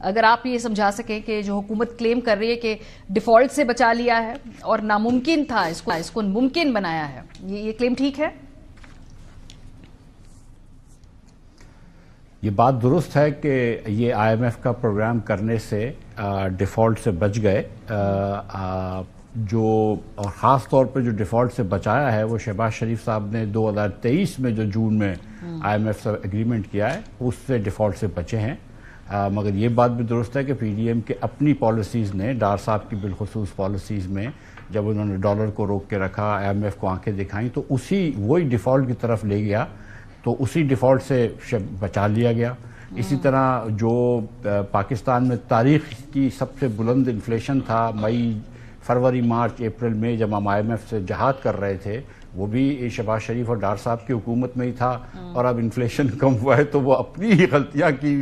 اگر آپ یہ سمجھا سکیں کہ جو حکومت کلیم کر رہی ہے کہ ڈیفالٹ سے بچا لیا ہے اور ناممکن تھا اس کو ممکن بنایا ہے، یہ کلیم ٹھیک ہے؟ یہ بات درست ہے کہ یہ آئی ایم ایف کا پروگرام کرنے سے ڈیفالٹ سے بچ گئے، جو اور خاص طور پہ جو ڈیفالٹ سے بچایا ہے وہ شہباز شریف صاحب نے 2023 میں جو جون میں آئی ایم ایف سے اگریمنٹ کیا ہے اس سے ڈیفالٹ سے بچے ہیں۔ مگر یہ بات بھی درست ہے کہ پی ڈی ایم کے اپنی پالیسیز نے، ڈار صاحب کی بالخصوص پالیسیز میں جب انہوں نے ڈالر کو روک کے رکھا، آئی ایم ایف کو آنکھیں دکھائیں، تو وہی ڈیفالٹ کی طرف لے گیا، تو اسی ڈیفالٹ سے بچا لیا گیا۔ اسی طرح جو پاکستان میں تاریخ کی سب سے بلند انفلیشن تھا مئی، فروری، مارچ، اپریل میں جب ہم آئی ایم ایف سے جہاد کر رہے تھے، وہ بھی شہباز شریف اور ڈار صاحب کی حکومت میں ہی تھا، اور اب انفلیشن کم ہوا ہے تو وہ اپنی ہی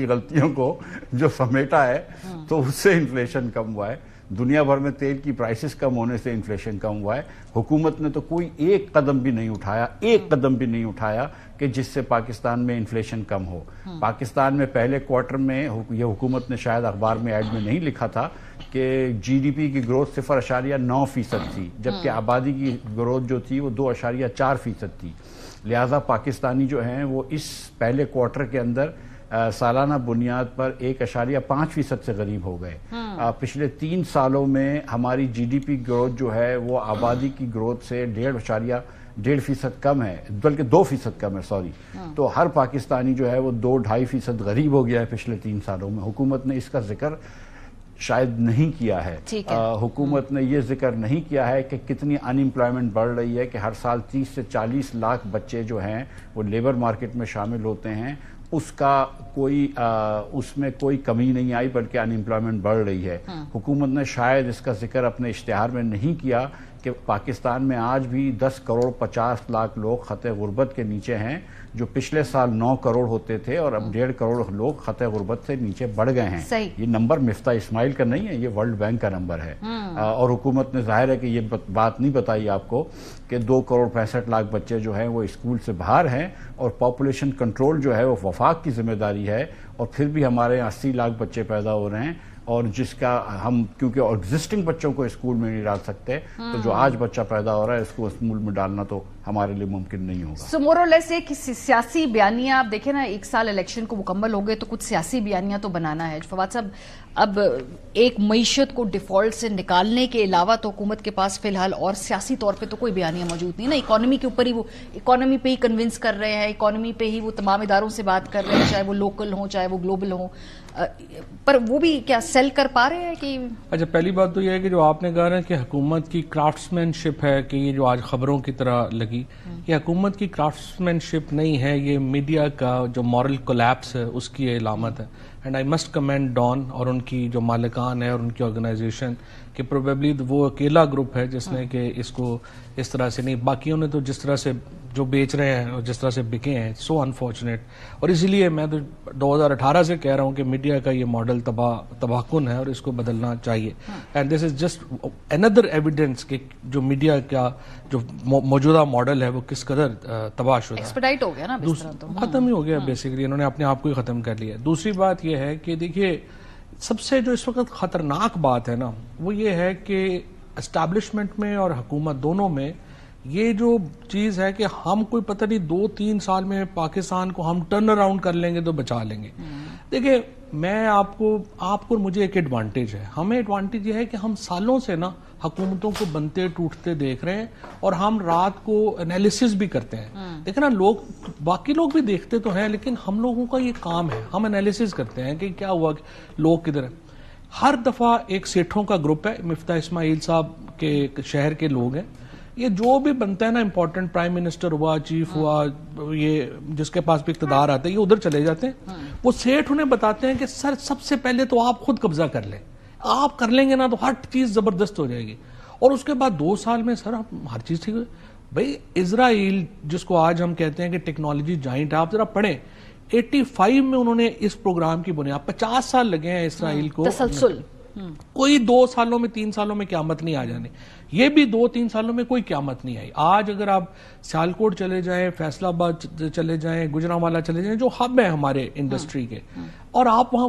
غلطیوں کو جو سمیٹا ہے تو اس سے انفلیشن کم ہوا ہے۔ دنیا بھر میں تیل کی پرائسز کم ہونے سے انفلیشن کم ہوا ہے۔ حکومت نے تو کوئی ایک قدم بھی نہیں اٹھایا کہ جس سے پاکستان میں انفلیشن کم ہو۔ پاکستان میں پہلے کوارٹر میں یہ حکومت نے شاید اخبار میں ایڈ میں نہیں لکھا تھا کہ جی ڈی پی کی گروتھ 0.9% تھی، جبکہ آبادی کی گروتھ جو تھی وہ 2.4% تھی۔ لہٰذا پاکستانی جو ہیں وہ اس پہلے کوارٹر کے اندر سالانہ بنیاد پر 1.5% سے غریب ہو گئے۔ پچھلے 3 سالوں میں ہماری جی ڈی پی گروتھ جو ہے وہ آبادی کی گروتھ سے 1.5% کم ہے، بلکہ 2% کم ہے، تو ہر پاکستانی جو ہے وہ 2-2.5% غریب ہو گیا ہے پچھلے 3 سالوں میں۔ حکومت نے اس کا ذکر شاید نہیں کیا ہے۔ حکومت نے یہ ذکر نہیں کیا ہے کہ کتنی ان امپلائمنٹ بڑھ رہی ہے، کہ ہر سال 30 سے 40 لاکھ بچے جو ہیں وہ لیبر مارکیٹ میں شامل ہوتے ہیں، اس میں کوئی کمی نہیں آئی بلکہ ان امپلائمنٹ بڑھ رہی ہے۔ حکومت نے شاید اس کا ذکر اپنے اشتہار میں نہیں کیا کہ پاکستان میں آج بھی 10.50 کروڑ لوگ خطے غربت کے نیچے ہیں، جو پچھلے سال 9 کروڑ ہوتے تھے اور اب 1.5 کروڑ لوگ خطے غربت سے نیچے بڑھ گئے ہیں۔ یہ نمبر مفتاح اسماعیل کا نہیں ہے، یہ ورلڈ بینک کا نمبر ہے۔ اور حکومت نے ظاہر ہے کہ یہ بات نہیں بتائی آپ کو کہ 2.65 کروڑ بچے جو ہیں وہ اسکول سے باہر ہیں، اور پاپولیشن کنٹرول جو ہے وہ وفاق کی ذمہ داری ہے، اور پھر بھی ہمارے 80 لاکھ بچے پیدا ہو رہے ہیں، اور جس کا ہم کیونکہ ایگزسٹنگ بچوں کو اسکول میں نہیں ڈال سکتے، تو جو آج بچہ پیدا ہو رہا ہے اس کو اسکول میں ڈالنا تو ہمارے لیے ممکن نہیں ہوگا۔ سو مور اور لیس ایک سیاسی بیانیہ، آپ دیکھیں نا 1 سال الیکشن کو مکمل ہو گئے تو کچھ سیاسی بیانیہ تو بنانا ہے۔ فواد صاحب، اب ایک معیشت کو ڈیفالٹ سے نکالنے کے علاوہ تو حکومت کے پاس فی الحال اور سیاسی طور پہ تو کوئی بیانیہ موجود نہیں نا۔ اکانومی کے اوپر ہی وہ اکانومی پہ ہی کنونس کر رہے ہیں، اکانومی پہ ہی وہ تمام اداروں سے بات کر رہے ہیں، چاہے وہ لوکل ہوں چاہے وہ گلوبل ہوں، پر وہ بھی کیا سیل کر پا رہے ہیں کہ؟ اچھا، پہلی بات تو یہ ہے کہ جو آپ نے کہا نا کہ حکومت کی کرافٹسمین شپ ہے، کہ یہ جو آج خبروں کی طرح لگی، یہ حکومت کی کرافٹسمین شپ نہیں ہے، یہ میڈیا کا جو مورل کولیپس ہے اس کی علامت ہے۔ And I must commend Dawn اور ان کی جو مالکان ہے اور ان کی آرگنائزیشن، کہ پروبیبلی وہ اکیلا گروپ ہے جس نے کہ اس کو اس طرح سے نہیں، باقیوں نے تو جس طرح سے جو بیچ رہے ہیں اور جس طرح سے بکے ہیں، سو انفارچونیٹ۔ اور اسی لیے میں تو 2018 سے کہہ رہا ہوں کہ میڈیا کا یہ ماڈل تباہ کن ہے اور اس کو بدلنا چاہیے۔ And this is just another evidence کہ جو میڈیا کا جو موجودہ ماڈل ہے وہ کس قدر تباہ شدہ ہے، ایکسپیڈائٹ ہو گیا نا، ختم ہی ہو گیا بیسیکلی، انہوں نے اپنے آپ کو ہی ختم کر لیا۔ دوسری بات یہ ہے کہ دیکھیے سب سے جو اس وقت خطرناک بات ہے نا وہ یہ ہے کہ اسٹیبلشمنٹ میں اور حکومت دونوں میں یہ جو چیز ہے کہ ہم کوئی پتہ نہیں 2-3 سال میں پاکستان کو ہم ٹرن اراؤنڈ کر لیں گے تو بچا لیں گے۔ دیکھیں میں آپ کو اور مجھے ایک ایڈوانٹیج ہے، ہمیں ایڈوانٹیج یہ ہے کہ ہم سالوں سے نا حکومتوں کو بنتے ٹوٹتے دیکھ رہے ہیں، اور ہم رات کو انالیسس بھی کرتے ہیں۔ دیکھیں نا، باقی لوگ بھی دیکھتے تو ہیں، لیکن ہم لوگوں کا یہ کام ہے، ہم انالیسس کرتے ہیں کہ کیا ہوا، لوگ کدھر ہیں۔ ہر دفعہ ایک سیٹھوں کا گروپ ہے، مفتاح اسماعیل صاحب کے شہر کے لوگ ہیں، یہ جو بھی بنتا ہے نا امپورٹنٹ، پرائم منسٹر ہوا، چیف ہوا، یہ جس کے پاس بھی اقتدار آتا ہے یہ ادھر چلے جاتے ہیں۔ وہ سیٹھ انہیں بتاتے ہیں کہ سر سب سے پہلے تو آپ خود قبضہ کر لیں، آپ کر لیں گے نا تو ہر چیز زبردست ہو جائے گی، اور اس کے بعد 2 سال میں سر ہر چیز ٹھیک ہے۔ بھائی اسرائیل جس کو آج ہم کہتے ہیں کہ ٹیکنالوجی جائنٹ، آپ ذرا پڑھیں 85 میں انہوں نے اس پروگرام کی بنیاد 50 سال لگے ہیں اسرائیل کو تسلسل، کوئی 2 سالوں میں 3 سالوں میں قیامت نہیں آ جانے، یہ بھی 2-3 سالوں میں کوئی قیامت نہیں آئی۔ آج اگر آپ سیالکوٹ چلے جائیں، فیصل آباد چلے جائیں، گجرانوالہ چلے جائیں جو ہب ہیں ہمارے انڈسٹری کے، اور آپ وہاں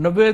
90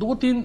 2-3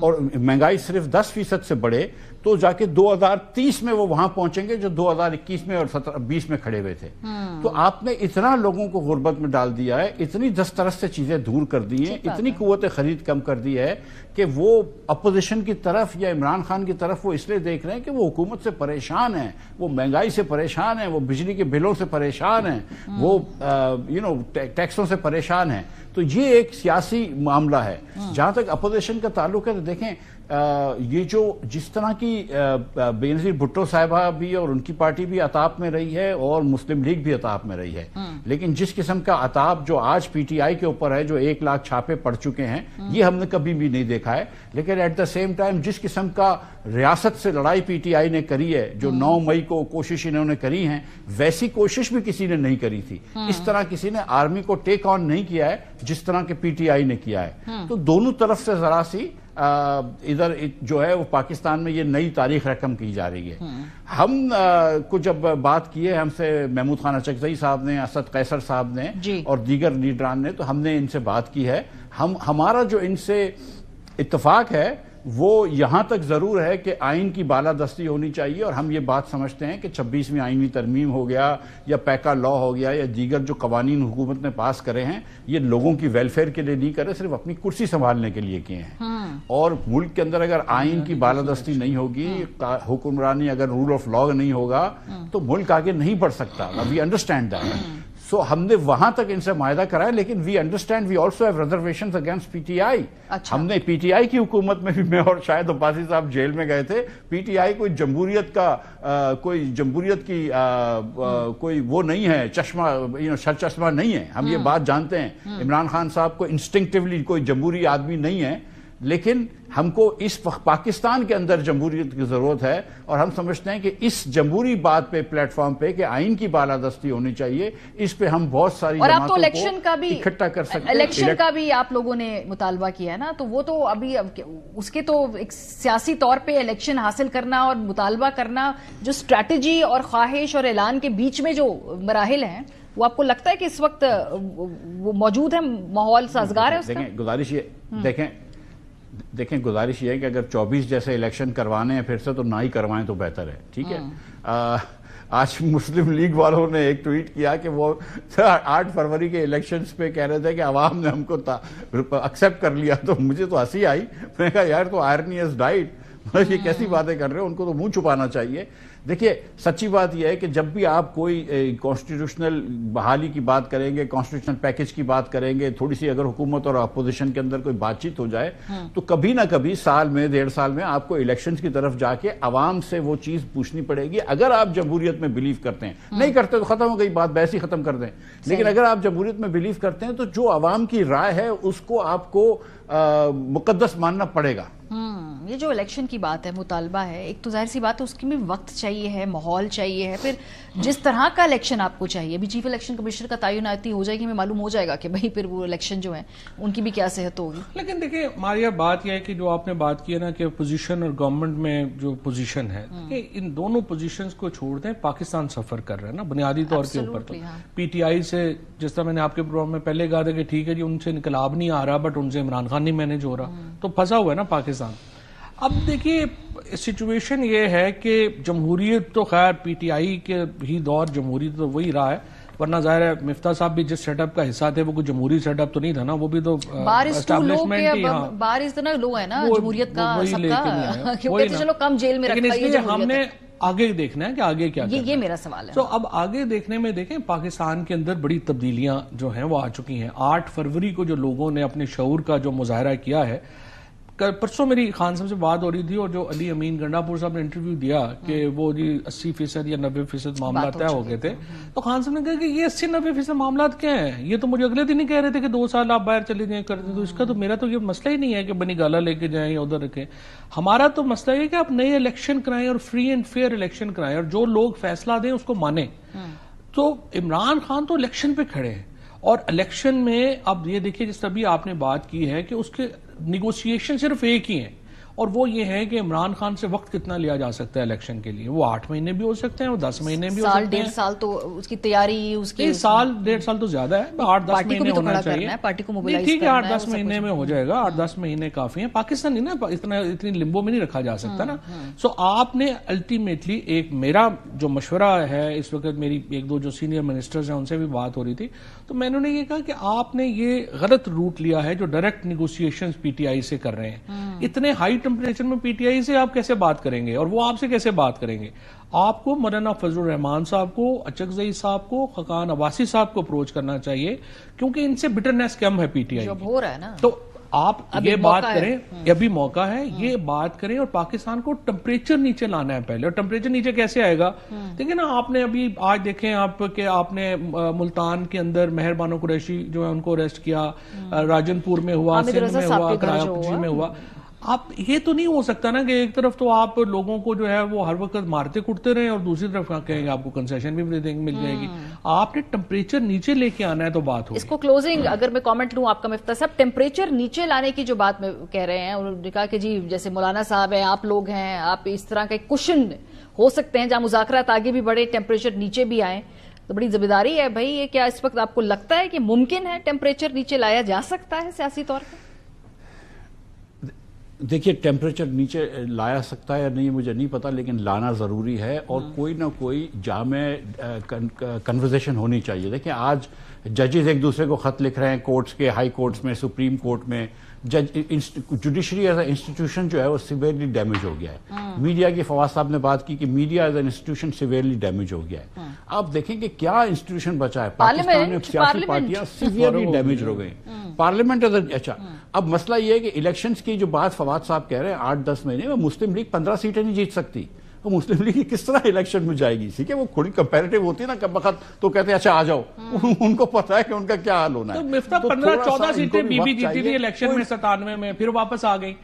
اور مہنگائی صرف 10% سے بڑھے تو جا کے 2030 میں وہ وہاں پہنچیں گے جو 2021 میں اور 20 میں کھڑے ہوئے تھے. تو آپ نے اتنا لوگوں کو غربت میں ڈال دیا ہے, اتنی دسترس سے چیزیں دور کر دی ہیں, اتنی قوت خرید کم کر دی ہے کہ وہ اپوزیشن کی طرف یا عمران خان کی طرف وہ اس لیے دیکھ رہے ہیں کہ وہ حکومت سے پریشان ہیں, وہ مہنگائی سے پریشان ہیں, وہ بجلی کے بلوں سے پریشان ہیں, وہ ٹیکسوں سے پریشان ہیں. تو یہ ایک سیاسی معاملہ ہے. جہاں تک اپوزیشن کا تعلق ہے تو دیکھیں یہ جو جس طرح کی بینظیر بھٹو صاحبہ بھی اور ان کی پارٹی بھی عطاپ میں رہی ہے اور مسلم لیگ بھی عطاپ میں رہی ہے, لیکن جس قسم کا عطاپ جو آج پی ٹی آئی کے اوپر ہے, جو 1 لاکھ چھاپے پڑ چکے ہیں, یہ ہم نے کبھی بھی نہیں دیکھا ہے. لیکن ایٹ دا سیم ٹائم جس قسم کا ریاست سے لڑائی پی ٹی آئی نے کری ہے, جو 9 مئی کو کوشش انہوں نے کری ہیں, ویسی کوشش بھی کسی نے نہیں کری تھی. اس طرح کسی نے آرمی کو ٹیک آن نہیں کیا ہے جس طرح کہ پی ٹی آئی نے کیا ہے. تو دونوں طرف سے ذرا سی ادھر جو ہے وہ پاکستان میں یہ نئی تاریخ رقم کی جا رہی ہے. ہم کو جب بات کی ہے ہم سے محمود خان اچکزئی صاحب نے, اسد قیصر صاحب نے اور دیگر لیڈران نے, تو ہم نے ان سے بات کی ہے. ہمارا جو ان سے اتفاق ہے وہ یہاں تک ضرور ہے کہ آئین کی بالادستی ہونی چاہیے, اور ہم یہ بات سمجھتے ہیں کہ 26ویں آئینی ترمیم ہو گیا یا پیکا لا ہو گیا یا دیگر جو قوانین حکومت نے پاس کرے ہیں, یہ لوگوں کی ویلفیئر کے لیے نہیں کرے, صرف اپنی کرسی سنبھالنے کے لیے کیے ہیں. اور ملک کے اندر اگر آئین کی بالادستی نہیں ہوگی, حکمرانی اگر رول آف لا نہیں ہوگا, تو ملک آگے نہیں بڑھ سکتا. We understand that. سو ہم نے وہاں تک ان سے معاہدہ کرایا, لیکن we understand we also have reservations against PTI. ہم نے پی ٹی آئی کی حکومت میں بھی, میں اور شاید عباسی صاحب جیل میں گئے تھے, پی ٹی آئی کوئی جمہوریت کی کوئی وہ نہیں ہے, چشمہ سر چشمہ نہیں ہے. ہم یہ بات جانتے ہیں. عمران خان صاحب کو انسٹنکٹیولی کوئی جمہوری آدمی نہیں ہے, لیکن ہم کو اس پاکستان کے اندر جمہوریت کی ضرورت ہے, اور ہم سمجھتے ہیں کہ اس جمہوری بات پہ پلیٹ فارم پہ کہ آئین کی بالادستی ہونی چاہیے, اس پہ ہم بہت ساری جماعتوں کو اکٹھا کر سکتے ہیں. الیکشن کا بھی آپ لوگوں نے مطالبہ کیا ہے نا, تو وہ تو ابھی اس کے تو ایک سیاسی طور پہ الیکشن حاصل کرنا اور مطالبہ کرنا, جو اسٹریٹجی اور خواہش اور اعلان کے بیچ میں جو مراحل ہیں, وہ آپ کو لگتا ہے کہ اس وقت وہ موجود ہے, ماحول سازگار ہے اس کا؟ گزارش یہ دیکھیں گزارش یہ ہے کہ اگر 24 جیسے الیکشن کروانے ہیں پھر سے, تو نہ ہی کروائیں تو بہتر ہے. ٹھیک ہے. آج مسلم لیگ والوں نے ایک ٹویٹ کیا کہ وہ 8 فروری کے الیکشنز پہ کہہ رہے تھے کہ عوام نے ہم کو ایکسیپٹ کر لیا, تو مجھے تو ہنسی آئی. میں نے کہا یار تو آئرنی ہیز ڈائیڈ, یہ کیسی باتیں کر رہے ہیں, ان کو تو منہ چھپانا چاہیے. دیکھیے سچی بات یہ ہے کہ جب بھی آپ کوئی کانسٹیٹیوشنل بحالی کی بات کریں گے, کانسٹیٹیوشنل پیکج کی بات کریں گے, تھوڑی سی اگر حکومت اور اپوزیشن کے اندر کوئی بات چیت ہو جائے, تو کبھی نہ کبھی سال میں 1.5 سال میں آپ کو الیکشنز کی طرف جا کے عوام سے وہ چیز پوچھنی پڑے گی. اگر آپ جمہوریت میں بلیو کرتے ہیں, نہیں کرتے تو ختم ہو گئی بات, بحث ہی ختم کر دیں. لیکن اگر آپ جمہوریت میں بلیو کرتے ہیں تو جو عوام کی رائے ہے اس کو آپ کو مقدس ماننا پڑے گا. یہ جو الیکشن کی بات ہے, مطالبہ ہے, ایک تو ظاہر سی بات ہے اس کی بھی وقت چاہیے ہے, ماحول چاہیے ہے, پھر جس طرح کا الیکشن آپ کو چاہیے. ابھی چیف الیکشن کمشنر کا تعیناتی ہو جائے گی, ہمیں معلوم ہو جائے گا کہ بھئی پھر وہ الیکشن جو ہیں ان کی بھی کیا صحت ہوگی. لیکن دیکھیں ماریا, بات یہ ہے کہ جو آپ نے بات کی ہے نا کہ اپوزیشن اور گورنمنٹ میں جو پوزیشن ہے, ان دونوں پوزیشنز کو چھوڑ دیں, پاکستان سفر کر رہا ہے نا بنیادی طور کے اوپر. تو پی ٹی آئی سے, جس طرح میں نے آپ کے پروگرام میں پہلے کہا تھا کہ ٹھیک ہے جی ان سے انقلاب نہیں آ رہا, بٹ ان سے عمران خان نہیں مینیج ہو رہا, تو پھنسا ہوا ہے نا پاکستان. اب دیکھیے سچویشن یہ ہے کہ جمہوریت تو خیر پی ٹی آئی کے ہی دور جمہوریت تو وہی رہا ہے, ورنہ ظاہر ہے مفتاح صاحب بھی جس سیٹ اپ کا حصہ تھے وہ کوئی جمہوری سیٹ اپ تو نہیں تھا نا, وہ بھی تو اسٹیبلشمنٹ ہی. بار اتنا لو ہے نا جمہوریت کا, سب کا, کیونکہ چلو کم جیل میں رکھا ہے. ہم نے آگے دیکھنا ہے کہ آگے کیا, یہ میرا سوال ہے. تو اب آگے دیکھنے میں دیکھیں پاکستان کے اندر بڑی تبدیلیاں جو ہیں وہ آ چکی ہیں. 8 فروری کو جو لوگوں نے اپنے شعور کا جو مظاہرہ کیا ہے, پرسوں میری خان صاحب سے بات ہو رہی تھی, اور جو علی امین گنڈا پور صاحب نے انٹرویو دیا کہ وہ جی 80% یا 90% معاملات طے ہو گئے تھے, تو خان صاحب نے کہا کہ یہ 80-90% معاملات کیا ہیں, یہ تو مجھے اگلے دن ہی کہہ رہے تھے کہ 2 سال آپ باہر چلے جائیں کرتے, تو اس کا تو میرا تو یہ مسئلہ ہی نہیں ہے کہ بنی گالا لے کے جائیں یا ادھر رکھیں. ہمارا تو مسئلہ یہ کہ آپ نئے الیکشن کرائیں اور فری اینڈ فیئر الیکشن کرائیں, اور جو لوگ فیصلہ دیں اس کو مانیں. تو عمران خان تو الیکشن پہ کھڑے ہیں, اور الیکشن میں اب یہ دیکھیے جس طرح بھی آپ نے بات کی ہے کہ اس کے نیگوسیشن صرف ایک ہی ہیں, اور وہ یہ ہے کہ عمران خان سے وقت کتنا لیا جا سکتا ہے الیکشن کے لیے. وہ 8 مہینے بھی ہو سکتے ہیں, وہ 10 مہینے بھی ہو سکتے ہیں, 1.5 سال تو اس کی تیاری, اس کی سال 1.5 سال تو زیادہ ہے, 8-10 مہینے ہونا چاہیے. پارٹی کو موبلائز ٹھیک ہے 8-10 مہینے میں ہو جائے گا, 8-10 مہینے کافی ہیں. پاکستان نہیں نا اتنی لمبو میں نہیں رکھا جا سکتا نا. سو آپ نے الٹیمیٹلی, ایک میرا جو مشورہ ہے اس وقت, میری 1-2 جو سینئر منسٹرز ہیں ان سے بھی بات ہو رہی تھی, تو میں نے یہ کہا کہ آپ نے یہ غلط روٹ لیا ہے جو direct negotiation P T I سے کر رہے ہیں. اتنے ہائی ٹیمپریچر میں پی ٹی آئی سے آپ کیسے بات کریں گے, اور وہ آپ سے کیسے بات کریں گے؟ آپ کو مولانا فضل الرحمان صاحب کو, اچکزئی صاحب کو, خاقان عباسی صاحب کو اپروچ کرنا چاہیے, کیونکہ ان سے بٹرنیس کم ہے پی ٹی آئی. جو ہو رہا ہے نا, تو آپ یہ بات کریں, ابھی موقع ہے, یہ بات کریں, اور پاکستان کو ٹمپریچر نیچے لانا ہے پہلے. اور ٹمپریچر نیچے کیسے آئے گا؟ دیکھیں نا, آپ نے ابھی آج دیکھیں آپ کہ آپ نے ملتان کے اندر مہر بانو قریشی جو ہے ان کو اریسٹ کیا, راجن پور میں ہوا, سندھ میں ہوا, کراچی میں ہوا. آپ یہ تو نہیں ہو سکتا نا کہ ایک طرف تو آپ لوگوں کو جو ہے وہ ہر وقت مارتے کٹتے رہیں, اور دوسری طرف کہیں گے آپ کو کنسیشن بھی مل جائے گی. آپ نے ٹمپریچر نیچے لے کے آنا ہے تو بات ہوگی. اس کو کلوزنگ اگر میں کامنٹ لوں آپ کا مفتاح صاحب, ٹیمپریچر نیچے لانے کی جو بات میں کہہ رہے ہیں, انہوں نے کہا کہ جی جیسے مولانا صاحب ہیں, آپ لوگ ہیں, آپ اس طرح کے کشن ہو سکتے ہیں جہاں مذاکرات آگے بھی بڑھے, ٹیمپریچر نیچے بھی آئیں, تو بڑی ذمہ داری ہے بھائی. یہ کیا اس وقت آپ کو لگتا ہے کہ ممکن ہے ٹیمپریچر نیچے لایا جا سکتا ہے سیاسی طور پر؟ دیکھیے ٹیمپریچر نیچے لایا سکتا ہے یا نہیں مجھے نہیں پتا, لیکن لانا ضروری ہے, اور کوئی نہ کوئی جامع کنورزیشن ہونی چاہیے. دیکھیں آج ججز ایک دوسرے کو خط لکھ رہے ہیں کورٹس کے, ہائی کورٹس میں, سپریم کورٹ میں. جوڈیشری ایز اے انسٹیٹیوشن جو ہے وہ سیویئرلی ڈیمیج ہو گیا ہے. میڈیا کی فواز صاحب نے بات کی کہ media as a institution severely damage ہو گیا ہے. آپ دیکھیں کہ کیا انسٹیٹیوشن بچا ہے پاکستان میں, سیاسی پارٹیاں سیویئرلی ڈیمیج ہو گئی. پارلیمنٹ اچھا, اب مسئلہ یہ ہے کہ الیکشنز کی جو بات فواد صاحب کہہ رہے ہیں 8-10 مہینے میں, مسلم لیگ 15 سیٹیں نہیں جیت سکتی. تو مسلم لیگ کس طرح الیکشن میں جائے گی؟ ٹھیک ہے, وہ تھوڑی کمپیریٹیو ہوتی ہے نا کب وقت, تو کہتے ہیں اچھا آ جاؤ, ان کو پتا ہے کہ ان کا کیا حال ہونا ہے. تو مفتاح 15-14 سیٹیں بی بی جیتی تھی الیکشن میں 97 میں, پھر واپس آ گئی.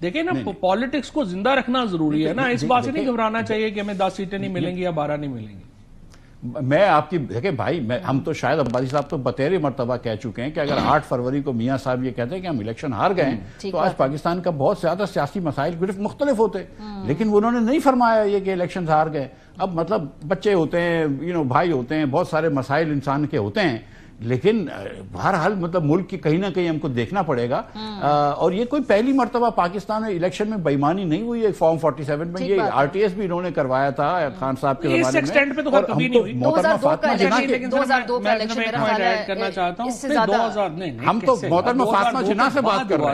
دیکھیں نا, پالیٹکس کو زندہ رکھنا ضروری ہے نا, اس بات سے نہیں گھبرانا چاہیے کہ ہمیں 10 سیٹیں نہیں ملیں گی یا 12 نہیں ملیں گی. میں آپ کی دیکھیں بھائی, ہم تو شاید عباسی صاحب تو بتیرے مرتبہ کہہ چکے ہیں کہ اگر 8 فروری کو میاں صاحب یہ کہتے ہیں کہ ہم الیکشن ہار گئے ہیں تو آج پاکستان کا بہت زیادہ سیاسی مسائل گرفت مختلف ہوتے, لیکن انہوں نے نہیں فرمایا یہ کہ الیکشن ہار گئے. اب مطلب بچے ہوتے ہیں, بھائی ہوتے ہیں, بہت سارے مسائل انسان کے ہوتے ہیں, لیکن بہرحال مطلب ملک کی کہیں نہ کہیں ہم کو دیکھنا پڑے گا. اور یہ کوئی پہلی مرتبہ پاکستان میں الیکشن میں بےمانی نہیں ہوئی ہے. فارم 47 میں یہ آر ٹی ایس بھی انہوں نے کروایا تھا خان صاحب کے زمانے میں, اور ہم تو محترمہ فاطمہ جناح کے, ہم تو محترمہ فاطمہ جناح سے بات کر رہے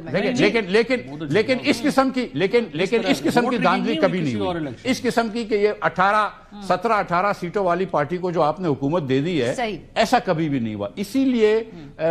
ہیں. لیکن اس قسم کی دھاندلی کبھی نہیں ہوئی, اس قسم کی کہ یہ 17-18 سیٹوں والی پارٹی کو جو آپ نے حکومت دے دی ہے, ایسا کبھی بھی نہیں ہوا. اسی لیے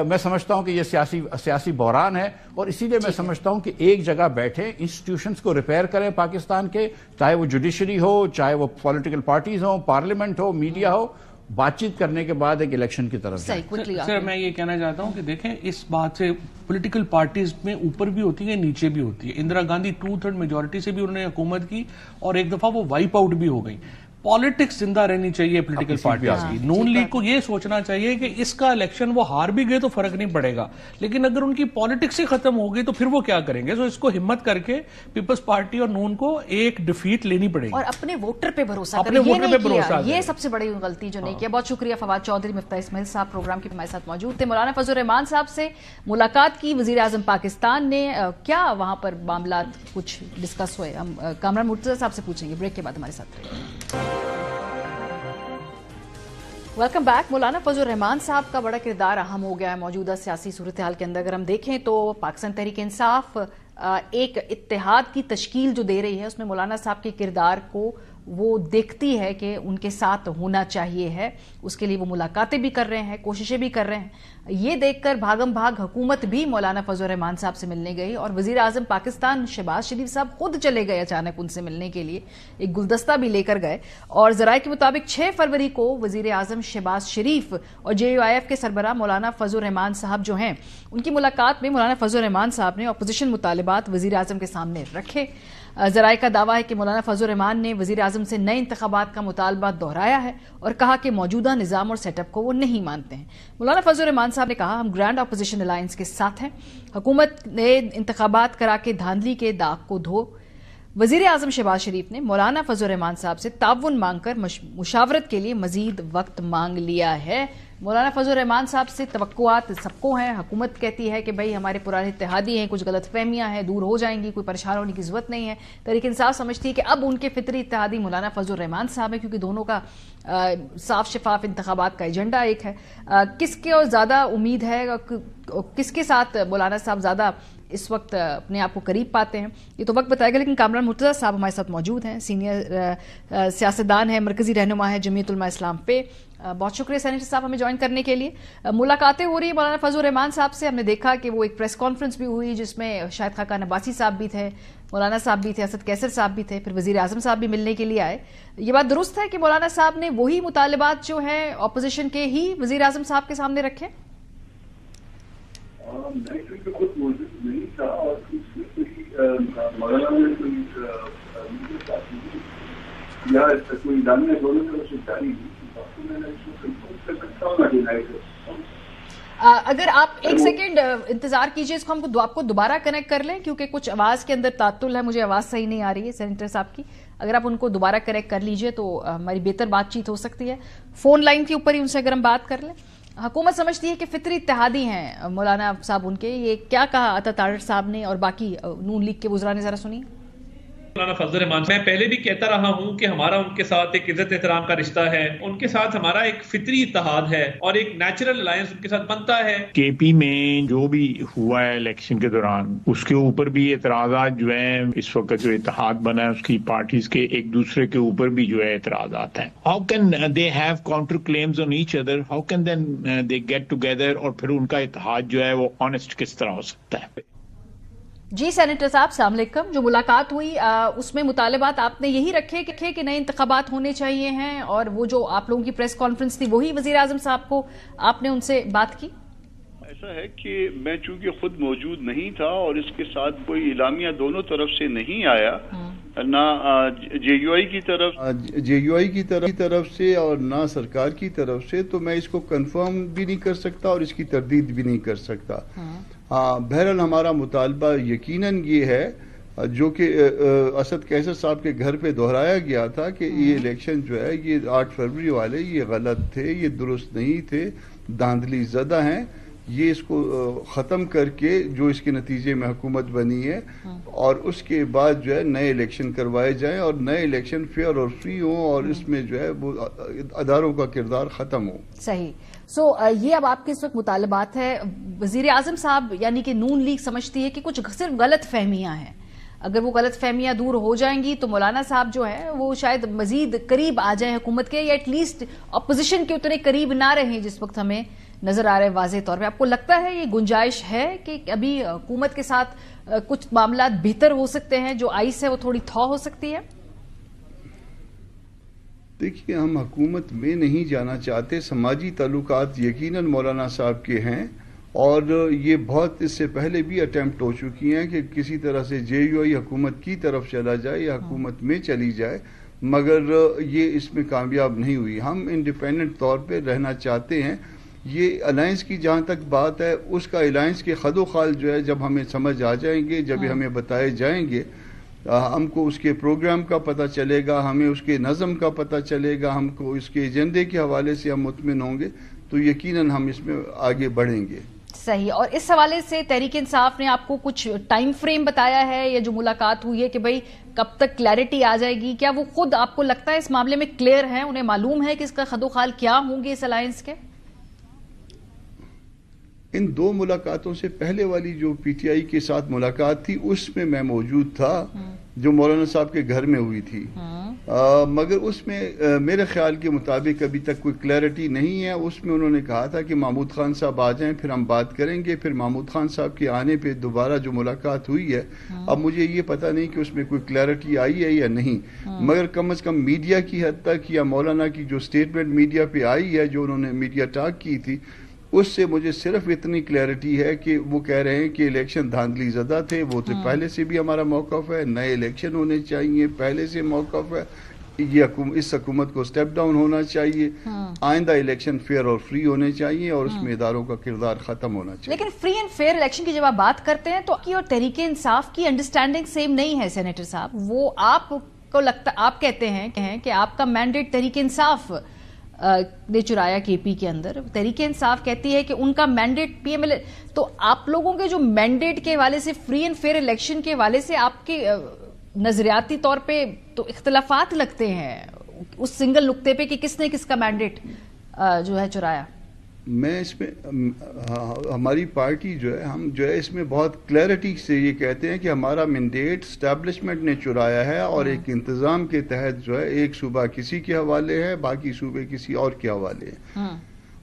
میں سمجھتا ہوں کہ یہ سیاسی بحران ہے, اور اسی لیے میں سمجھتا ہوں کہ ایک جگہ بیٹھے انسٹیٹیوشنز کو ریپیئر کریں پاکستان کے, چاہے وہ جوڈیشری ہو, چاہے وہ پولیٹیکل پارٹیز ہوں, پارلیمنٹ ہو, میڈیا ہو, بات چیت کرنے کے بعد ایک الیکشن کی طرف جائیں. سر میں یہ کہنا چاہتا ہوں کہ دیکھیں اس بات سے پولیٹیکل پارٹیز میں اوپر بھی ہوتی ہے, نیچے بھی ہوتی ہے. اندرا گاندھی 2/3 میجورٹی سے بھی انہوں نے حکومت کی, اور ایک دفعہ وہ وائپ آؤٹ بھی ہو گئی. پالیٹکس زندہ رہنی چاہیے پولیٹیکل پارٹیز کی. نون لیگ کو یہ سوچنا چاہیے کہ اس کا الیکشن وہ ہار بھی گئے تو فرق نہیں پڑے گا, لیکن اگر ان کی پالیٹکس ہی ختم ہو گئی تو پھر وہ کیا کریں گے. تو اس کو ہمت کر کے پیپلز پارٹی اور نون کو ایک ڈیفیٹ لینی پڑے گی, اور اپنے ووٹر پہ بھروسہ کریں. یہ سب سے بڑی غلطی جو نہیں کیا. بہت شکریہ فواد چودھری. مفتاح اسماعیل صاحب پروگرام کے ہمارے ساتھ موجود تھے. مولانا فضل الرحمان صاحب سے ملاقات کی وزیر اعظم پاکستان نے, کیا وہاں پر معاملات کچھ ڈسکس ہوئے, ہم کامران مرتضی صاحب سے پوچھیں گے. بریک کے بعد ہمارے ساتھ رہیے. Welcome back. مولانا فضل الرحمان صاحب کا بڑا کردار اہم ہو گیا ہے موجودہ سیاسی صورتحال کے اندر. اگر ہم دیکھیں تو پاکستان تحریک انصاف ایک اتحاد کی تشکیل جو دے رہی ہے, اس میں مولانا صاحب کے کردار کو وہ دیکھتی ہے کہ ان کے ساتھ ہونا چاہیے ہے. اس کے لیے وہ ملاقاتیں بھی کر رہے ہیں, کوششیں بھی کر رہے ہیں. یہ دیکھ کر بھاگم بھاگ حکومت بھی مولانا فضل الرحمان صاحب سے ملنے گئی, اور وزیر اعظم پاکستان شہباز شریف صاحب خود چلے گئے اچانک ان سے ملنے کے لیے, ایک گلدستہ بھی لے کر گئے. اور ذرائع کے مطابق 6 فروری کو وزیر اعظم شہباز شریف اور JUIF کے سربراہ مولانا فضل الرحمان صاحب جو ہیں, ان کی ملاقات میں مولانا فضل الرحمان صاحب نے اپوزیشن مطالبات وزیر اعظم کے سامنے رکھے. ذرائع کا دعویٰ ہے کہ مولانا فضل الرحمان نے وزیر اعظم سے نئے انتخابات کا مطالبہ دہرایا ہے اور کہا کہ موجودہ نظام اور سیٹ اپ کو وہ نہیں مانتے ہیں۔ مولانا فضل الرحمان صاحب نے کہا ہم گرینڈ اپوزیشن الائنس کے ساتھ ہیں، حکومت نے انتخابات کرا کے دھاندلی کے داغ کو دھو۔ وزیر اعظم شہباز شریف نے مولانا فضل الرحمان صاحب سے تعاون مانگ کر مشاورت کے لیے مزید وقت مانگ لیا ہے۔ مولانا فضل الرحمان صاحب سے توقعات سب کو ہیں، حکومت کہتی ہے کہ بھئی ہمارے پرانے اتحادی ہیں، کچھ غلط فہمیاں ہیں، دور ہو جائیں گی، کوئی پریشان ہونے کی ضرورت نہیں ہے۔ تحریک انصاف سمجھتی ہے کہ اب ان کے فطری اتحادی مولانا فضل الرحمان صاحب ہیں، کیونکہ دونوں کا صاف شفاف انتخابات کا ایجنڈا ایک ہے۔ کس کے اور زیادہ امید ہے، کس کے ساتھ مولانا صاحب زیادہ اس وقت اپنے آپ کو قریب پاتے ہیں، یہ تو وقت بتائے گا۔ لیکن کامران مرتضی صاحب ہمارے ساتھ موجود ہیں، سینئر سیاستدان ہیں، مرکزی رہنما ہے جمعیت علماء اسلام پہ۔ بہت شکریہ سینیٹر صاحب ہمیں جوائن کرنے کے لیے۔ ملاقاتیں ہو رہی ہیں مولانا فضل الرحمان صاحب سے، ہم نے دیکھا کہ وہ ایک پریس کانفرنس بھی ہوئی جس میں شاہد خاقان عباسی صاحب بھی تھے، مولانا صاحب بھی تھے، اسد کیسر صاحب بھی تھے، پھر وزیر اعظم صاحب بھی ملنے کے لیے آئے۔ یہ بات درست ہے کہ مولانا صاحب نے وہی مطالبات جو ہیں اپوزیشن کے ہی وزیر اعظم صاحب کے سامنے رکھے؟ میں کیونکہ خود موجود نہیں تھا اور اس میں کوئی مولانا نے کوئی یا کوئی جاننے دونوں طرف سے جاری نہیں، میں نے اس کو کنفرم کر سکتا ہوں نہ ڈینائی کر سکتا ہوں۔ اگر آپ ایک سیکنڈ انتظار کیجئے، اس کو ہم آپ کو دوبارہ کنیکٹ کر لیں کیونکہ کچھ آواز کے اندر تعطل ہے، مجھے آواز صحیح نہیں آ رہی ہے سینیٹر صاحب کی۔ اگر آپ ان کو دوبارہ کنیکٹ کر لیجئے تو ہماری بہتر بات چیت ہو سکتی ہے۔ فون لائن کے اوپر ہی ان سے اگر ہم بات کر لیں۔ حکومت سمجھتی ہے کہ فطری اتحادی ہیں مولانا صاحب ان کے، یہ کیا کہا عطا طاہر صاحب نے اور باقی نون لیگ کے وزراء نے، ذرا سنیے۔ مولانا فضل الرحمان، میں پہلے بھی کہتا رہا ہوں کہ ہمارا ان کے ساتھ ایک عزت احترام کا رشتہ ہے، ان کے ساتھ ہمارا ایک فطری اتحاد ہے اور ایک نیچرل الائنس ان کے ساتھ بنتا ہے۔ کے پی میں جو بھی ہوا ہے الیکشن کے دوران، اس کے اوپر بھی اعتراضات جو ہیں، اس وقت جو اتحاد بنا ہے اس کی پارٹیز کے ایک دوسرے کے اوپر بھی جو ہے اعتراضات ہیں۔ How can they have counter claims on each other, how can then they get together, اور پھر ان کا اتحاد جو ہے وہ آنےسٹ کس طرح ہو سکتا ہے؟ جی سینیٹر صاحب السلام علیکم۔ جو ملاقات ہوئی اس میں مطالبات آپ نے یہی رکھے کہ نئے انتخابات ہونے چاہیے ہیں، اور وہ جو آپ لوگوں کی پریس کانفرنس تھی وہی وزیر اعظم صاحب کو آپ نے ان سے بات کی؟ ایسا ہے کہ میں چونکہ خود موجود نہیں تھا اور اس کے ساتھ کوئی اعلامیہ دونوں طرف سے نہیں آیا، نہ جے یو آئی کی طرف سے اور نہ سرکار کی طرف سے، تو میں اس کو کنفرم بھی نہیں کر سکتا اور اس کی تردید بھی نہیں کر سکتا۔ ہاں، بہرحال ہمارا مطالبہ یقیناً یہ ہے جو کہ اسد کیسر صاحب کے گھر پہ دہرایا گیا تھا کہ یہ الیکشن جو ہے یہ 8 فروری والے یہ غلط تھے، یہ درست نہیں تھے، دھاندلی زدہ ہیں، یہ اس کو ختم کر کے جو اس کے نتیجے میں حکومت بنی ہے، اور اس کے بعد جو ہے نئے الیکشن کروائے جائیں اور نئے الیکشن فیئر اور فری ہوں اور اس میں جو ہے وہ اداروں کا کردار ختم ہو۔ صحیح۔ یہ اب آپ کے اس وقت مطالبات ہے۔ وزیر اعظم صاحب یعنی کہ نون لیگ سمجھتی ہے کہ کچھ صرف غلط فہمیاں ہیں، اگر وہ غلط فہمیاں دور ہو جائیں گی تو مولانا صاحب جو ہے وہ شاید مزید قریب آ جائیں حکومت کے، یا ایٹ لیسٹ اپوزیشن کے اتنے قریب نہ رہیں جس وقت ہمیں نظر آ رہا ہے واضح طور پہ۔ آپ کو لگتا ہے یہ گنجائش ہے کہ ابھی حکومت کے ساتھ کچھ معاملات بہتر ہو سکتے ہیں، جو آئس ہے وہ تھوڑی تھو ہو سکتی ہے؟ دیکھیے، ہم حکومت میں نہیں جانا چاہتے، سماجی تعلقات یقیناً مولانا صاحب کے ہیں، اور یہ بہت اس سے پہلے بھی اٹیمپٹ ہو چکی ہیں کہ کسی طرح سے جے یو آئی حکومت کی طرف چلا جائے یا حکومت میں چلی جائے، مگر یہ اس میں کامیاب نہیں ہوئی۔ ہم انڈیپینڈنٹ طور پہ رہنا چاہتے ہیں۔ یہ الائنس کی جہاں تک بات ہے، اس کا الائنس کے خد و خال جو ہے جب ہمیں سمجھ آ جائیں گے، جب یہ ہمیں بتائے جائیں گے، ہم کو اس کے پروگرام کا پتہ چلے گا، ہمیں اس کے نظم کا پتہ چلے گا، ہم کو اس کے ایجنڈے کے حوالے سے ہم مطمئن ہوں گے، تو یقیناً ہم اس میں آگے بڑھیں گے۔ صحیح۔ اور اس حوالے سے تحریک انصاف نے آپ کو کچھ ٹائم فریم بتایا ہے، یا جو ملاقات ہوئی ہے کہ بھئی کب تک کلیئرٹی آ جائے گی؟ کیا وہ خود آپ کو لگتا ہے اس معاملے میں کلیئر ہیں، انہیں معلوم ہے کہ اس کا خد و خال کیا ہوں گے اس الائنس کے؟ ان 2 ملاقاتوں سے پہلے والی جو پی ٹی آئی کے ساتھ ملاقات تھی اس میں میں موجود تھا، جو مولانا صاحب کے گھر میں ہوئی تھی، مگر اس میں میرے خیال کے مطابق ابھی تک کوئی کلیئرٹی نہیں ہے۔ اس میں انہوں نے کہا تھا کہ محمود خان صاحب آ جائیں پھر ہم بات کریں گے، پھر محمود خان صاحب کے آنے پہ دوبارہ جو ملاقات ہوئی ہے، اب مجھے یہ پتہ نہیں کہ اس میں کوئی کلیئرٹی آئی ہے یا نہیں، مگر کم از کم میڈیا کی حد تک یا مولانا کی جو سٹیٹمنٹ میڈیا پہ آئی ہے، جو انہوں نے میڈیا ٹاک کی تھی، اس سے مجھے صرف اتنی کلیئرٹی ہے کہ وہ کہہ رہے ہیں کہ الیکشن دھاندلی زدہ تھے، وہ تو پہلے سے بھی ہمارا موقف ہے، نئے الیکشن ہونے چاہیے، پہلے سے موقف ہے، اس حکومت کو سٹیپ ڈاؤن ہونا چاہیے، آئندہ الیکشن فیئر اور فری ہونے چاہیے اور اس میں اداروں کا کردار ختم ہونا چاہیے۔ لیکن فری اینڈ فیئر الیکشن کی جب آپ بات کرتے ہیں تو کی اور تحریک انصاف کی انڈرسٹینڈنگ سیم نہیں ہے سینیٹر صاحب، وہ آپ کو لگتا، آپ کہتے ہیں کہ آپ کا مینڈیٹ تحریک انصاف نے چرایا کے پی کے اندر، تحریک انصاف کہتی ہے کہ ان کا مینڈیٹ پی ایم ایل، تو آپ لوگوں کے جو مینڈیٹ کے حوالے سے فری اینڈ فیئر الیکشن کے حوالے سے آپ کے نظریاتی طور پہ تو اختلافات لگتے ہیں اس سنگل نقطے پہ کہ کس نے کس کا مینڈیٹ جو ہے چرایا۔ میں اس میں ہماری پارٹی جو ہے، ہم جو ہے اس میں بہت کلیئرٹی سے یہ کہتے ہیں کہ ہمارا مینڈیٹ اسٹیبلشمنٹ نے چرایا ہے اور ایک انتظام کے تحت جو ہے ایک صوبہ کسی کے حوالے ہے، باقی صوبے کسی اور کے حوالے ہیں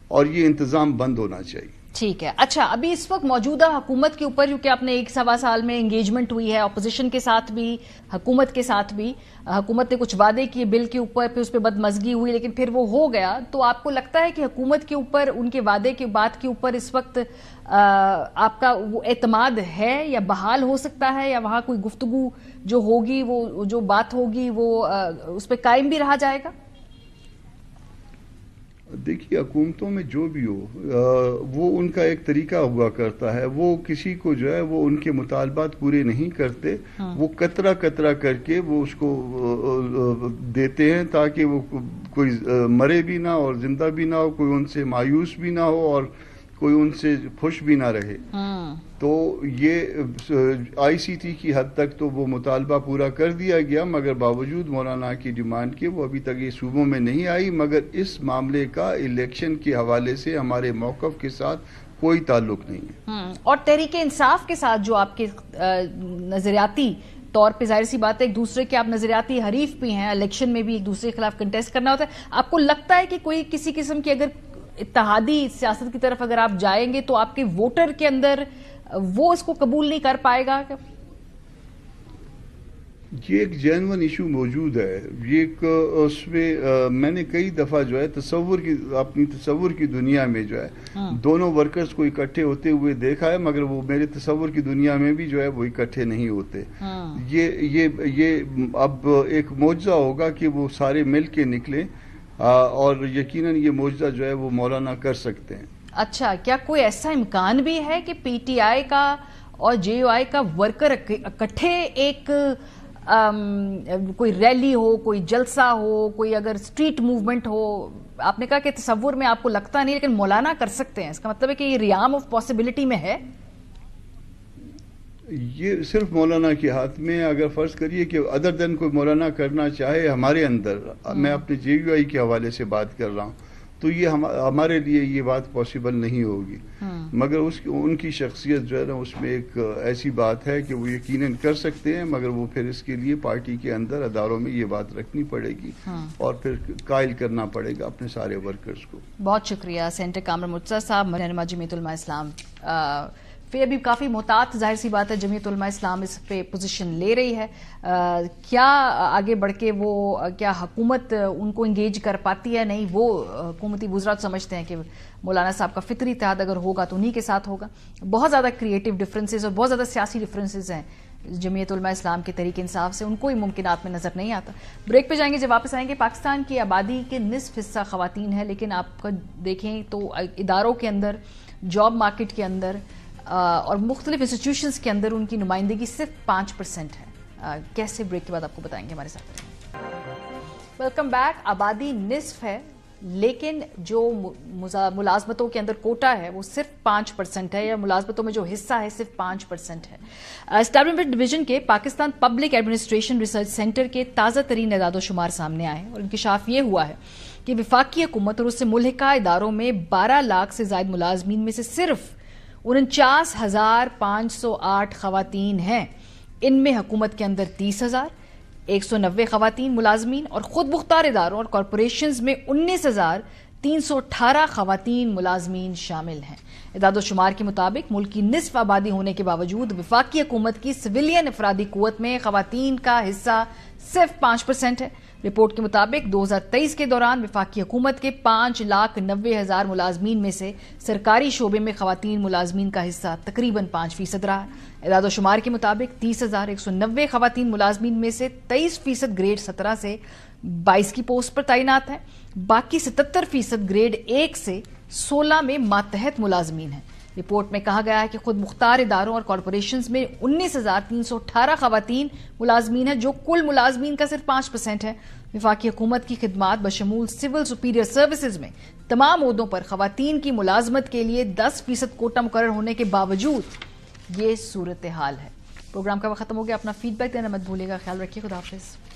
اور یہ انتظام بند ہونا چاہیے۔ ٹھیک ہے، اچھا ابھی اس وقت موجودہ حکومت کے اوپر کیونکہ آپ نے 1.25 سال میں انگیجمنٹ ہوئی ہے اپوزیشن کے ساتھ بھی، حکومت کے ساتھ بھی، حکومت نے کچھ وعدے کیے بل کے اوپر، پھر اس پہ بدمزگی ہوئی لیکن پھر وہ ہو گیا، تو آپ کو لگتا ہے کہ حکومت کے اوپر ان کے وعدے کے بات کے اوپر اس وقت آپ کا وہ اعتماد ہے یا بحال ہو سکتا ہے، یا وہاں کوئی گفتگو جو ہوگی، وہ جو بات ہوگی وہ اس پہ قائم بھی رہا جائے گا؟ دیکھیے حکومتوں میں جو بھی ہو وہ ان کا ایک طریقہ ہوا کرتا ہے، وہ کسی کو جو ہے وہ ان کے مطالبات پورے نہیں کرتے، وہ قطرہ قطرہ کر کے وہ اس کو دیتے ہیں تاکہ وہ کوئی مرے بھی نہ اور زندہ بھی نہ ہو، کوئی ان سے مایوس بھی نہ ہو اور کوئی ان سے خوش بھی نہ رہے۔ تو یہ آئی سی ٹی کی حد تک تو وہ مطالبہ پورا کر دیا گیا، مگر باوجود مولانا کی ڈیمانڈ کے وہ ابھی تک یہ صوبوں میں نہیں آئی، مگر اس معاملے کا الیکشن کے حوالے سے ہمارے موقف کے ساتھ کوئی تعلق نہیں ہے۔ اور تحریک انصاف کے ساتھ جو آپ کے نظریاتی طور پہ، ظاہر سی بات ہے ایک دوسرے کے آپ نظریاتی حریف بھی ہیں، الیکشن میں بھی ایک دوسرے کے خلاف کنٹیسٹ کرنا ہوتا ہے، آپ کو لگتا ہے کہ کوئی کسی قسم کی اگر اتحادی سیاست کی طرف اگر آپ جائیں گے تو آپ کے ووٹر کے اندر وہ اس کو قبول نہیں کر پائے گا؟ یہ ایک جینون ایشو موجود ہے، یہ اس میں میں نے کئی دفعہ جو ہے اپنی تصور کی دنیا میں جو ہے دونوں ورکرز کو اکٹھے ہوتے ہوئے دیکھا ہے، مگر وہ میرے تصور کی دنیا میں بھی جو ہے وہ اکٹھے نہیں ہوتے۔ یہ اب ایک معجزہ ہوگا کہ وہ سارے مل کے نکلیں اور یقیناً یہ معجزہ جو ہے وہ مولانا کر سکتے ہیں۔ اچھا، کیا کوئی ایسا امکان بھی ہے کہ پی ٹی آئی کا اور جے یو آئی کا ورکر اکٹھے ایک کوئی ریلی ہو، کوئی جلسہ ہو، کوئی اگر اسٹریٹ موومنٹ ہو؟ آپ نے کہا کہ تصور میں آپ کو لگتا نہیں لیکن مولانا کر سکتے ہیں، اس کا مطلب ہے کہ یہ ریام آف پاسبلٹی میں ہے؟ یہ صرف مولانا کے ہاتھ میں، اگر فرض کریے کہ ادر دین کوئی مولانا کرنا چاہے ہمارے اندر، میں اپنے جے یو آئی کے حوالے سے بات کر رہا ہوں، تو یہ ہمارے لیے یہ بات پاسبل نہیں ہوگی، مگر ان کی شخصیت جو ہے نا اس میں ایک ایسی بات ہے کہ وہ یقیناً کر سکتے ہیں، مگر وہ پھر اس کے لیے پارٹی کے اندر اداروں میں یہ بات رکھنی پڑے گی اور پھر قائل کرنا پڑے گا اپنے سارے ورکرز کو۔ بہت شکریہ سینٹر کامران مرتضیٰ صاحب، رہنما جمعیت علماء اسلام۔ پھر ابھی کافی محتاط ظاہر سی بات ہے جمعیت علماء اسلام اس پہ پوزیشن لے رہی ہے، کیا آگے بڑھ کے وہ کیا حکومت ان کو انگیج کر پاتی ہے؟ نہیں، وہ حکومتی وزراء سمجھتے ہیں کہ مولانا صاحب کا فطری اتحاد اگر ہوگا تو انہی کے ساتھ ہوگا۔ بہت زیادہ کریٹو ڈفرینسز اور بہت زیادہ سیاسی ڈفرینسز ہیں جمعیت علماء اسلام کے تحریک انصاف سے، ان کو ہی ممکنات میں نظر نہیں آتا۔ بریک پہ جائیں گے، جب واپس آئیں گے پاکستان کی آبادی کے نصف حصہ خواتین ہے، لیکن آپ کا دیکھیں تو اداروں کے اندر، جاب مارکیٹ کے اندر اور مختلف انسٹیٹیوشنز کے اندر ان کی نمائندگی صرف 5% ہے۔ کیسے؟ بریک کے بعد آپ کو بتائیں گے، ہمارے ساتھ۔ Welcome back. آبادی نصف ہے لیکن جو ملازمتوں کے اندر کوٹا ہے وہ صرف 5% ہے، یا ملازمتوں میں جو حصہ ہے صرف 5% ہے۔ اسٹیبلشمنٹ ڈویژن کے Pakistan public administration research centre کے تازہ ترین اعداد و شمار سامنے آئے ہیں اور انکشاف یہ ہوا ہے کہ وفاقی حکومت اور اس سے ملحقہ اداروں میں 12 لاکھ سے زائد ملازمین میں سے صرف 49,508 خواتین ہیں۔ ان میں حکومت کے اندر 30,190 خواتین ملازمین اور خود مختار اداروں اور کارپوریشنز میں 19,318 خواتین ملازمین شامل ہیں۔ اعداد و شمار کے مطابق ملک کی نصف آبادی ہونے کے باوجود وفاقی حکومت کی سویلین افرادی قوت میں خواتین کا حصہ صرف 5% ہے۔ رپورٹ کے مطابق 2023 کے دوران وفاقی حکومت کے 5,90,000 ملازمین میں سے سرکاری شعبے میں خواتین ملازمین کا حصہ تقریباً 5% رہا ہے۔ اعداد و شمار کے مطابق 30,190 خواتین ملازمین میں سے 23% گریڈ 17 سے 22 کی پوسٹ پر تعینات ہیں، باقی 77% گریڈ 1 سے 16 میں ماتحت ملازمین ہیں۔ رپورٹ میں کہا گیا ہے کہ خود مختار اداروں اور کارپوریشنز میں 19,318 خواتین ملازمین ہیں، جو کل ملازمین کا صرف 5% ہے۔ وفاقی حکومت کی خدمات بشمول سول سپیریئر سروسز میں تمام عہدوں پر خواتین کی ملازمت کے لیے 10% کوٹا مقرر ہونے کے باوجود یہ صورتحال ہے۔ پروگرام کا وقت ختم ہو گیا۔ اپنا فیڈ بیک دینا مت بھولیے گا۔ خیال رکھیے۔ خدا حافظ۔